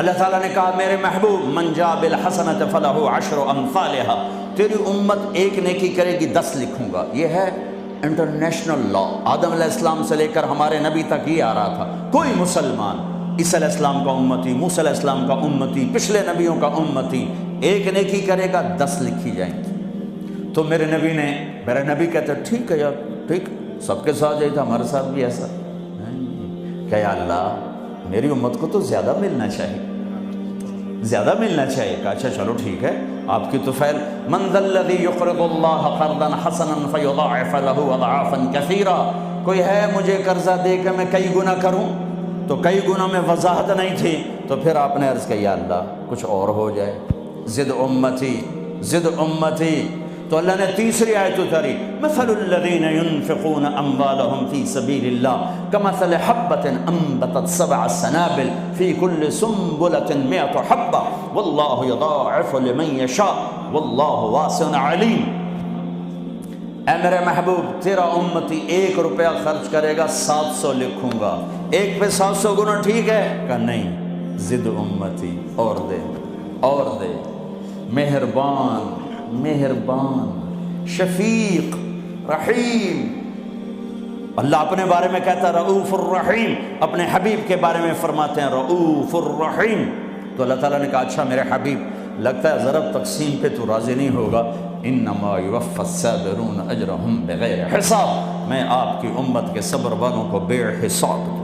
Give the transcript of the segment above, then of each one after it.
اللہ تعالیٰ نے کہا میرے محبوب من جاء بالحسنۃ فلہ عشر امثالھا، تیری امت ایک نیکی کرے گی 10 لکھوں گا۔ یہ ہے انٹرنیشنل لا، آدم علیہ السلام سے لے کر ہمارے نبی تک یہ آ رہا تھا، کوئی مسلمان عیسیٰ علیہ السلام کا امتی، موسیٰ علیہ السلام کا امتی، پچھلے نبیوں کا امتی، ایک نیکی کرے گا 10 لکھی جائیں گی۔ تو میرے نبی کہتے ٹھیک ہے یار، ٹھیک، سب کے ساتھ یہی تھا، ہمارے ساتھ بھی ایسا کہ یا اللہ میری امت کو تو زیادہ ملنا چاہیے، زیادہ ملنا چاہیے۔ کہا اچھا چلو ٹھیک ہے، آپ کی تو فعل من ذا الذی یقرض اللہ قرضا حسنا فیضاعف له اضعافا کثیرا، کوئی ہے مجھے قرضہ دے کے میں کئی گنا کروں؟ تو کئی گنا میں وضاحت نہیں تھی، تو پھر آپ نے عرض کیا یا اللہ کچھ اور ہو جائے، زد امتی زد امتی۔ تو اللہ نے تیسری آیت اتاری مثل الذین ينفقون اموالهم فی سبیل اللہ کمثل حبۃ انبتت 7 سنابل فی کل سنبلۃ 100 حبۃ واللہ یضاعف لمن یشاء واللہ واسع علیم۔ اے میرے محبوب تیرا امتی 1 روپیہ خرچ کرے گا 700 لکھوں گا، ایک پہ 700 گنا ٹھیک ہے؟ کہ نہیں، زد امتی، اور دے اور دے، مہربان مہربان شفیق رحیم۔ اللہ اپنے بارے میں کہتا ہے رؤوف الرحیم، اپنے حبیب کے بارے میں فرماتے ہیں رؤوف الرحیم۔ تو اللہ تعالیٰ نے کہا اچھا میرے حبیب لگتا ہے ضرب تقسیم پہ تو راضی نہیں ہوگا، انما یوفی الصابرون اجرہم بغیر حساب، میں آپ کی امت کے صبر والوں کو بے حساب دوں،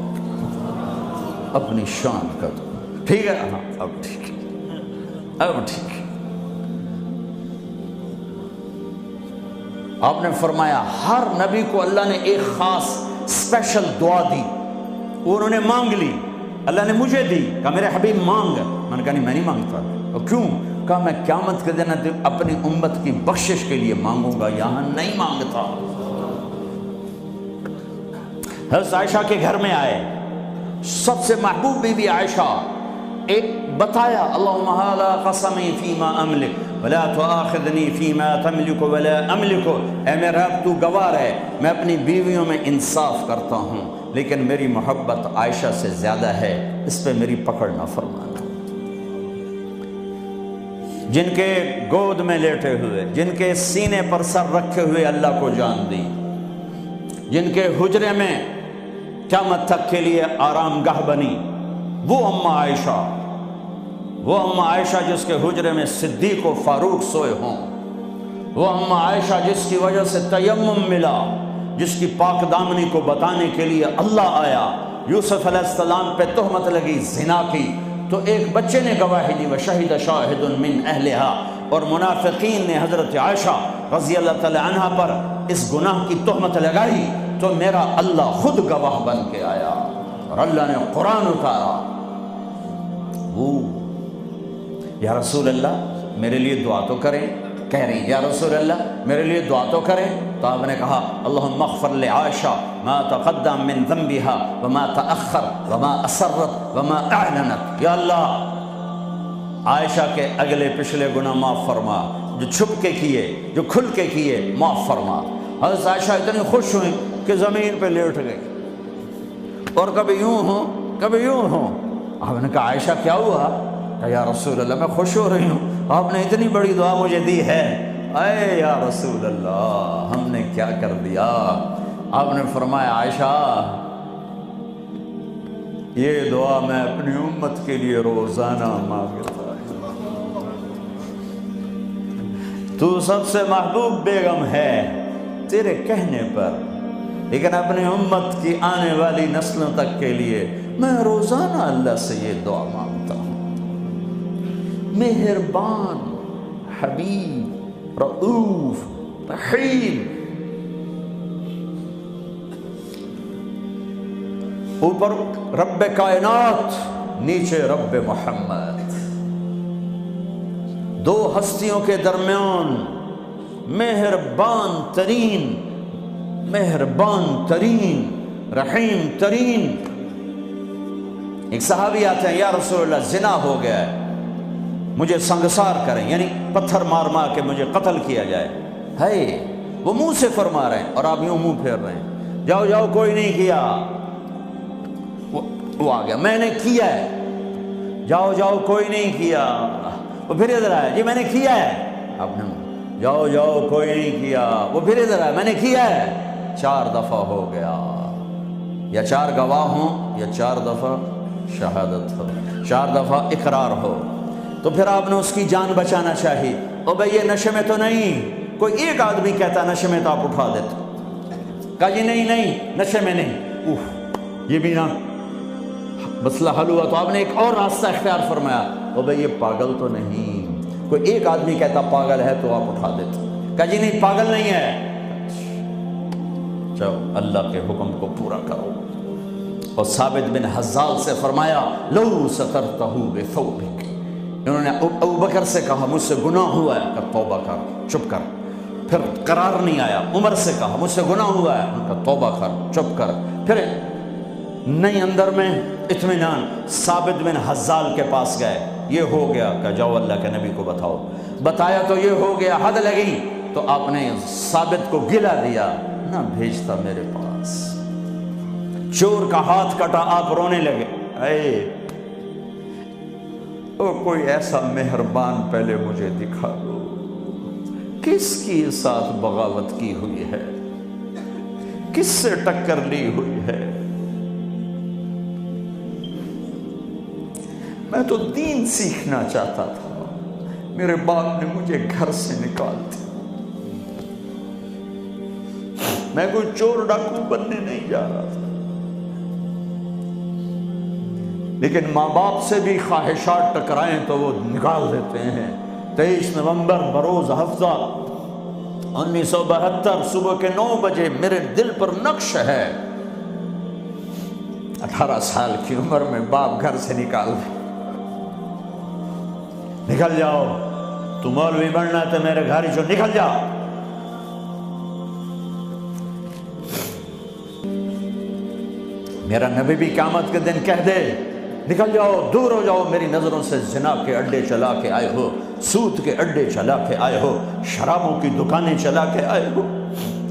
اپنی شان کا دوں۔ ٹھیک ہے؟ ہاں اب ٹھیک ہے، اب ٹھیک ہے۔ آپ نے فرمایا ہر نبی کو اللہ نے ایک خاص اسپیشل دعا دی، انہوں نے مانگ لی، اللہ نے مجھے دی، کہا میرے حبیب مانگ، میں نے کہا نہیں میں نہیں مانگتا۔ اور کیوں؟ کہا میں قیامت کے دن اپنی امت کی بخشش کے لیے مانگوں گا، یہاں نہیں مانگتا۔ حضرت عائشہ کے گھر میں آئے، سب سے محبوب بی بی عائشہ، ایک بتایا اللہم ھذا قسمی فیما املک ولا تؤاخذنی فیما تملک ولا املک، اے میرا رب تو گواہ ہے میں اپنی بیویوں میں انصاف کرتا ہوں لیکن میری محبت عائشہ سے زیادہ ہے، اس پہ میری پکڑ نہ فرمانا۔ جن کے گود میں لیٹے ہوئے، جن کے سینے پر سر رکھے ہوئے اللہ کو جان دی، جن کے حجرے میں قیامت تک کے لیے آرام گاہ بنی، وہ اماں عائشہ، وہ اماں عائشہ جس کے حجرے میں صدیق و فاروق سوئے ہوں، وہ اماں عائشہ جس کی وجہ سے تیمم ملا، جس کی پاک دامنی کو بتانے کے لیے اللہ آیا، یوسف علیہ السلام پہ تہمت لگی زنا کی تو ایک بچے نے گواہی دی وشہد شاہد من اہلہا، اور منافقین نے حضرت عائشہ رضی اللہ تعالی عنہ پر اس گناہ کی تہمت لگائی تو میرا اللہ خود گواہ بن کے آیا اور اللہ نے قرآن اتارا۔ یا رسول اللہ میرے لیے دعا تو کریں، کہہ رہی یا رسول اللہ میرے لیے دعا تو کریں، تو آپ نے کہا اللہم اغفر لعائشہ ما تقدم من ذنبها وما تأخر وما اسرت وما اعلنت، یا اللہ عائشہ کے اگلے پچھلے گناہ معاف فرما، جو چھپ کے کیے جو کھل کے کیے معاف فرما۔ حضرت عائشہ اتنی خوش ہوئی کہ زمین پہ لیٹ گئی، اور کبھی یوں ہوں کبھی یوں ہوں۔ آپ نے کہا عائشہ کیا ہوا؟ کہ یا رسول اللہ میں خوش ہو رہی ہوں، آپ نے اتنی بڑی دعا مجھے دی ہے۔ اے یا رسول اللہ ہم نے کیا کر دیا؟ آپ نے فرمایا عائشہ یہ دعا میں اپنی امت کے لیے روزانہ مانگتا ہوں، تو سب سے محبوب بیگم ہے تیرے کہنے پر، لیکن اپنی امت کی آنے والی نسلوں تک کے لیے میں روزانہ اللہ سے یہ دعا مانگتا ہوں۔ مہربان حبیب رؤوف رحیم، اوپر رب کائنات نیچے رب محمد، دو ہستیوں کے درمیان مہربان ترین رحیم ترین۔ ایک صحابی آتے ہیں یا رسول اللہ زنا ہو گیا ہے، مجھے سنگسار کریں، یعنی پتھر مار مار کے مجھے قتل کیا جائے۔ ہے وہ منہ سے فرما رہے ہیں اور آپ یوں منہ پھیر رہے ہیں، جاؤ جاؤ کوئی نہیں کیا، وہ آ گیا میں نے کیا ہے۔ جاؤ جاؤ کوئی نہیں کیا. وہ پھر ادھر آیا, جی میں نے کیا ہے. آپ نے جاؤ جاؤ کوئی نہیں کیا. وہ پھر ادھر آیا, میں نے کیا ہے. 4 دفعہ ہو گیا. یا 4 گواہ ہوں یا 4 دفعہ شہادت ہو, 4 دفعہ اقرار ہو. تو پھر آپ نے اس کی جان بچانا چاہیے. او بھئی یہ نشے میں تو نہیں. کوئی ایک آدمی کہتا نشے میں تو آپ اٹھا دیتے. کہا جی نہیں نہیں نشے میں نہیں. یہ بھی نہ مسئلہ حل ہوا. تو آپ نے ایک اور راستہ اختیار فرمایا. او بھئی یہ پاگل تو نہیں. کوئی ایک آدمی کہتا پاگل ہے تو آپ اٹھا دیتے. کہا جی نہیں پاگل نہیں ہے. چلو اللہ کے حکم کو پورا کرو. اور ثابت بن حزال سے فرمایا لو سترتہ بثوبک. انہوں نے ابو بکر سے کہا مجھ سے گناہ ہوا ہے. کہ توبہ کر, چپ کر. پھر قرار نہیں آیا. عمر سے کہا مجھ سے گناہ ہوا ہے. ان کا توبہ کر, چپ کر. پھر نہیں اندر میں اطمینان. ثابت بن حزال کے پاس گئے. یہ ہو گیا. کہ جاؤ اللہ کے نبی کو بتاؤ. بتایا تو یہ ہو گیا, حد لگی. تو آپ نے ثابت کو گلا دیا, نہ بھیجتا میرے پاس. چور کا ہاتھ کٹا, آپ رونے لگے. اے او کوئی ایسا مہربان پہلے مجھے دکھا دو. کس کی ساتھ بغاوت کی ہوئی ہے, کس سے ٹکر لی ہوئی ہے. میں تو دین سیکھنا چاہتا تھا, میرے باپ نے مجھے گھر سے نکال دیا. میں کوئی چور ڈاکو بننے نہیں جا رہا تھا, لیکن ماں باپ سے بھی خواہشات ٹکرائیں تو وہ نکال دیتے ہیں. 23 نومبر بروز ہفتہ 1972 صبح کے 9 بجے میرے دل پر نقش ہے. 18 سال کی عمر میں باپ گھر سے نکال دے. نکل جاؤ, تو مولوی بننا تو میرے گھر سے نکل جا. میرا نبی بھی قیامت کے دن کہہ دے نکل جاؤ, دور ہو جاؤ میری نظروں سے. زنا کے اڈے چلا کے آئے ہو, سود کے اڈے چلا کے آئے ہو, شرابوں کی دکانیں چلا کے آئے ہو,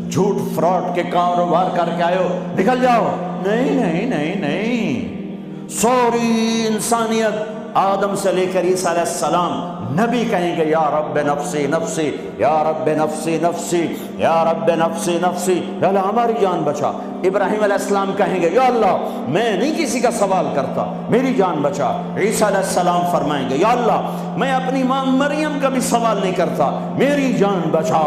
جھوٹ فراڈ کے کاروبار کر کے آئے ہو. نکل جاؤ. نہیں نہیں نہیں نہیں. سوری انسانیت آدم سے لے کر عیسیٰ علیہ السلام نبی کہیں گے یا رب نفسی نفسی, یا رب نفسی نفسی, یا رب نفسی نفسی, یا اللہ ہماری جان بچا. ابراہیم علیہ السلام کہیں گے یا اللہ میں نہیں کسی کا سوال کرتا, میری جان بچا. عیسیٰ علیہ السلام فرمائیں گے یا اللہ میں اپنی ماں مریم کا بھی سوال نہیں کرتا, میری جان بچا.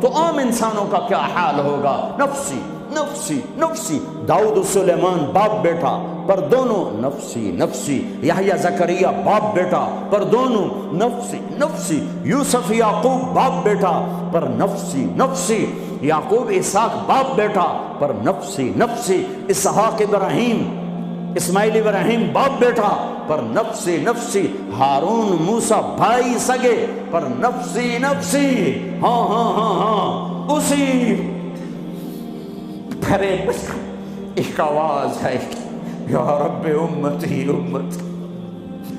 تو عام انسانوں کا کیا حال ہوگا؟ نفسی نفسی نفسی. داؤد و سلیمان باپ بیٹا پر دونوں نفسی نفسی. یحییٰ زکریا باپ بیٹا پر دونوں نفسی نفسی. یوسف یعقوب باپ بیٹا پر نفسی نفسی. یعقوب اسحاق باپ بیٹا پر نفسی نفسی. اسحاق ابراہیم اسماعیل ابراہیم باپ بیٹا پر نفسی نفسی. ہارون موسیٰ بھائی سگے پر نفسی نفسی. ہاں ہاں ہاں ہاں اسی پھر ایک آواز ہے یا رب امتی امتی.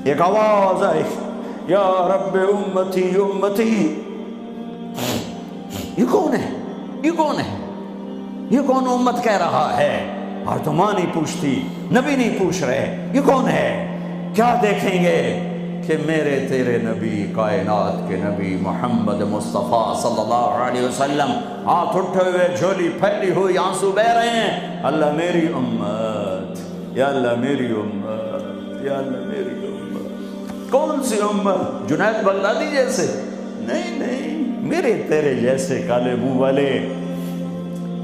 ایک آواز ہے یا رب امتی امتی. یہ کون ہے؟ یہ کون ہے؟ یہ کون امت کہہ رہا ہے؟ اور تو ماں نہیں پوچھتی, نبی نہیں پوچھ رہے یہ کون ہے. کیا دیکھیں گے کہ میرے تیرے نبی, کائنات کے نبی محمد مصطفیٰ صلی اللہ علیہ وسلم ہاتھ اٹھے ہوئے, جھولی پھیلی ہوئی, آنسو بہ رہے ہیں. اللہ میری امت, یا اللہ میری امت, یا اللہ میری امت. کون سی امت؟ جنید بغدادی جیسے؟ نہیں نہیں, میرے تیرے جیسے کالے منہ والے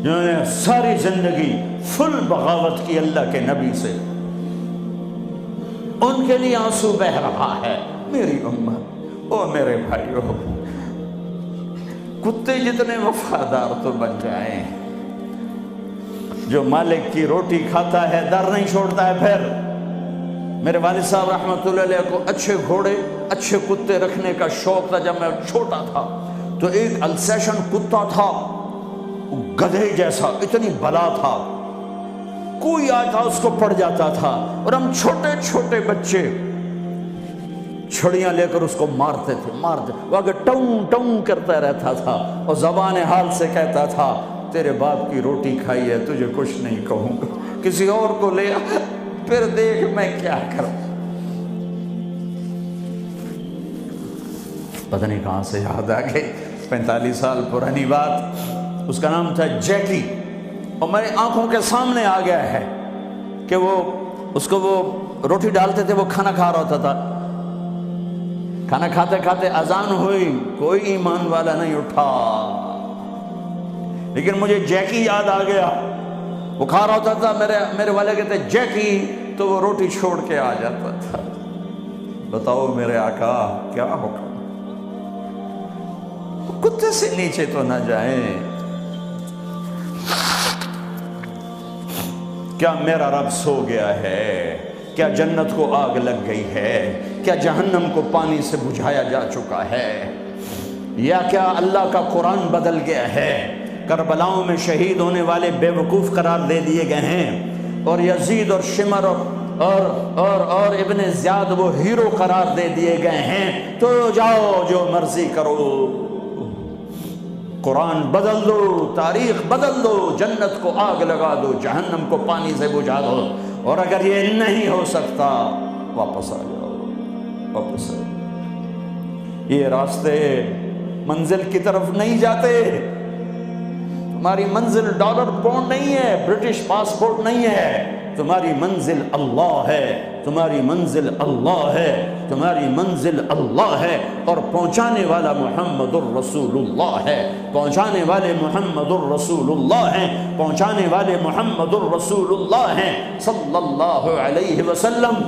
جنہوں نے ساری زندگی فل بغاوت کی اللہ کے نبی سے. ان کے لیے آنسو بہ رہا ہے. میری امت. او میرے بھائیو, کتے جتنے وفادار تو بن جائیں. جو مالک کی روٹی کھاتا ہے در نہیں چھوڑتا ہے. پھر میرے والد صاحب رحمۃ اللہ علیہ کو اچھے گھوڑے اچھے کتے رکھنے کا شوق تھا. جب میں چھوٹا تھا تو ایک السیشن کتا تھا, گدھے جیسا, اتنی بلا تھا, کوئی آتا اس کو پڑ جاتا تھا. اور ہم چھوٹے چھوٹے بچے چھڑیاں لے کر اس کو مارتے تھے. وہ اگر ٹوں ٹوں کرتا رہتا تھا اور زبان حال سے کہتا تھا تیرے باپ کی روٹی کھائی ہے, تجھے کچھ نہیں کہوں گا, کسی اور کو لے آ, پھر دیکھ میں کیا کروں. پتہ نہیں کہاں سے یاد آ گئی، 45 سال پرانی بات، اس کا نام تھا جیکی، اور میری آنکھوں کے سامنے آ گیا ہے کہ وہ اس کو وہ روٹی ڈالتے تھے، وہ کھانا کھا رہا ہوتا تھا، کھانا کھاتے کھاتے اذان ہوئی، کوئی ایمان والا نہیں اٹھا، لیکن مجھے جیکی یاد آ گیا، وہ کھا رہا ہوتا تھا، میرے والے کہتے جیکی، تو وہ روٹی چھوڑ کے آ جاتا تھا۔ بتاؤ میرے آقا کیا حکم، کتے سے نیچے تو نہ جائیں۔ کیا میرا رب سو گیا ہے؟ کیا جنت کو آگ لگ گئی ہے؟ کیا جہنم کو پانی سے بجھایا جا چکا ہے؟ یا کیا اللہ کا قرآن بدل گیا ہے؟ کربلاؤں میں شہید ہونے والے بے وقوف قرار دے دیے گئے ہیں، اور یزید اور شمر اور ابن زیاد وہ ہیرو قرار دے دیے گئے ہیں۔ تو جاؤ جو مرضی کرو، قرآن بدل دو، تاریخ بدل دو، جنت کو آگ لگا دو، جہنم کو پانی سے بجھا دو، اور اگر یہ نہیں ہو سکتا واپس آ جاؤ، واپس آ جاؤ۔ یہ راستے منزل کی طرف نہیں جاتے، تمہاری منزل ڈالر پاؤنڈ نہیں ہے، برٹش پاسپورٹ نہیں ہے، تمہاری منزل اللہ ہے، تمہاری منزل اللہ ہے، تمہاری منزل اللہ ہے، اور پہنچانے والا محمد الرسول اللہ ہے، پہنچانے والے محمد الرسول اللہ ہیں، پہنچانے والے محمد الرسول اللہ ہیں صلی اللہ علیہ وسلم۔